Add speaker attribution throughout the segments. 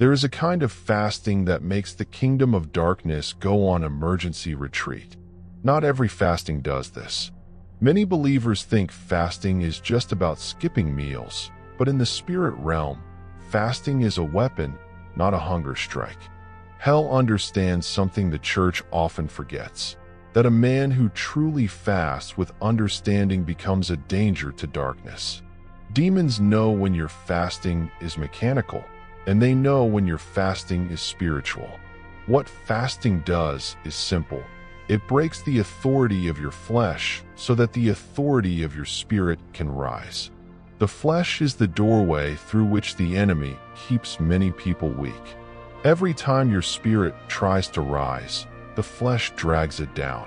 Speaker 1: There is a kind of fasting that makes the kingdom of darkness go on emergency retreat. Not every fasting does this. Many believers think fasting is just about skipping meals, but in the spirit realm, fasting is a weapon, not a hunger strike. Hell understands something the church often forgets, that a man who truly fasts with understanding becomes a danger to darkness. Demons know when your fasting is mechanical, and they know when your fasting is spiritual. What fasting does is simple. It breaks the authority of your flesh so that the authority of your spirit can rise. The flesh is the doorway through which the enemy keeps many people weak. Every time your spirit tries to rise, the flesh drags it down.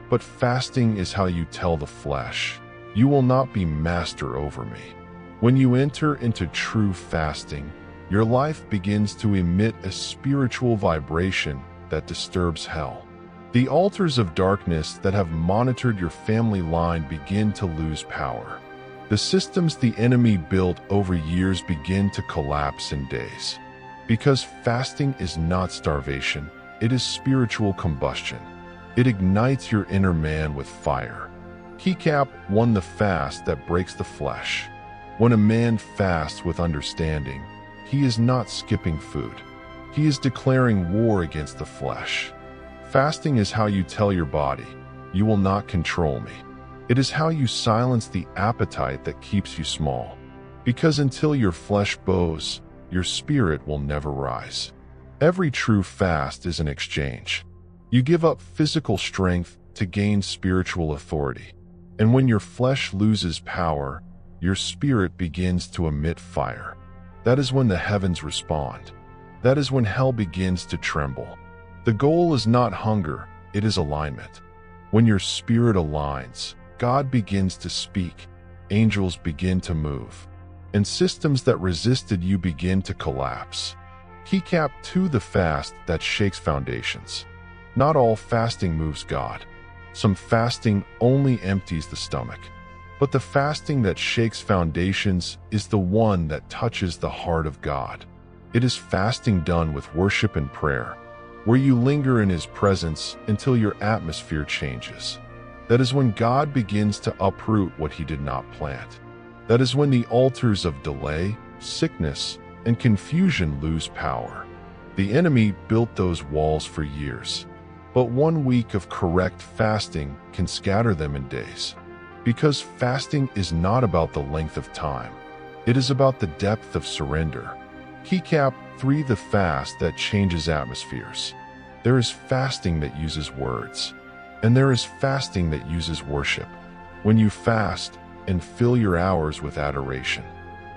Speaker 1: But fasting is how you tell the flesh, "You will not be master over me." When you enter into true fasting, your life begins to emit a spiritual vibration that disturbs hell. The altars of darkness that have monitored your family line begin to lose power. The systems the enemy built over years begin to collapse in days. Because fasting is not starvation, it is spiritual combustion. It ignites your inner man with fire. Keycap won the fast that breaks the flesh. When a man fasts with understanding, he is not skipping food. He is declaring war against the flesh. Fasting is how you tell your body, "You will not control me." It is how you silence the appetite that keeps you small. Because until your flesh bows, your spirit will never rise. Every true fast is an exchange. You give up physical strength to gain spiritual authority. And when your flesh loses power, your spirit begins to emit fire. That is when the heavens respond. That is when hell begins to tremble. The goal is not hunger, it is alignment. When your spirit aligns, God begins to speak, angels begin to move, and systems that resisted you begin to collapse. Keycap to the fast that shakes foundations. Not all fasting moves God. Some fasting only empties the stomach. But the fasting that shakes foundations is the one that touches the heart of God. It is fasting done with worship and prayer, where you linger in His presence until your atmosphere changes. That is when God begins to uproot what He did not plant. That is when the altars of delay, sickness, and confusion lose power. The enemy built those walls for years, but 1 week of correct fasting can scatter them in days. Because fasting is not about the length of time. It is about the depth of surrender. Keycap 3: the fast that changes atmospheres. There is fasting that uses words, and there is fasting that uses worship. When you fast and fill your hours with adoration,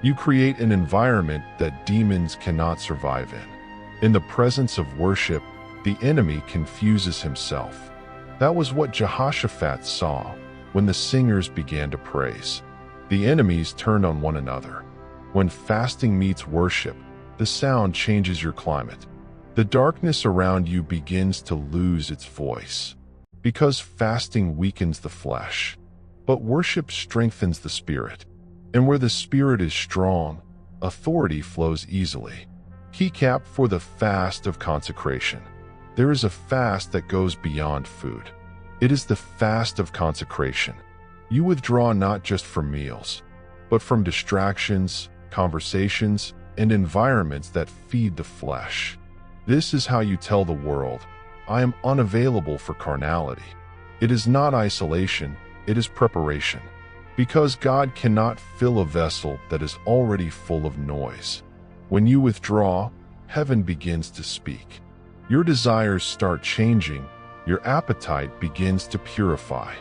Speaker 1: you create an environment that demons cannot survive in. In the presence of worship, the enemy confuses himself. That was what Jehoshaphat saw when the singers began to praise. The enemies turned on one another. When fasting meets worship, the sound changes your climate. The darkness around you begins to lose its voice. Because fasting weakens the flesh, but worship strengthens the spirit. And where the spirit is strong, authority flows easily. Keycap for the fast of consecration. There is a fast that goes beyond food. It is the fast of consecration. You withdraw not just from meals, but from distractions, conversations, and environments that feed the flesh. This is how you tell the world, "I am unavailable for carnality." It is not isolation, it is preparation. Because God cannot fill a vessel that is already full of noise. When you withdraw, heaven begins to speak. Your desires start changing. Your appetite begins to purify.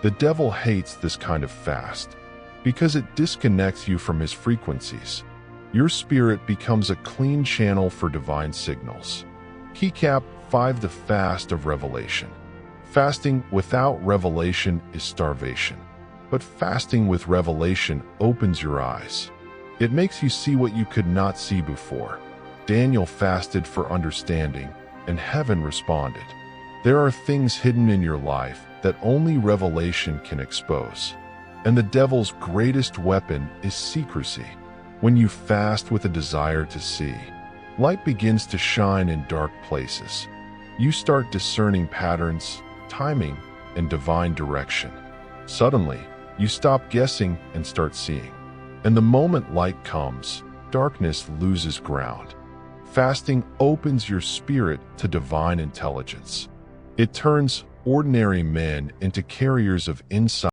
Speaker 1: The devil hates this kind of fast because it disconnects you from his frequencies. Your spirit becomes a clean channel for divine signals. Keycap 5: the fast of revelation. Fasting without revelation is starvation, but fasting with revelation opens your eyes. It makes you see what you could not see before. Daniel fasted for understanding, and heaven responded. There are things hidden in your life that only revelation can expose. And the devil's greatest weapon is secrecy. When you fast with a desire to see, Light begins to shine in dark places. You start discerning patterns, timing, and divine direction. Suddenly, you stop guessing and start seeing. And the moment light comes, darkness loses ground. Fasting opens your spirit to divine intelligence. It turns ordinary men into carriers of insight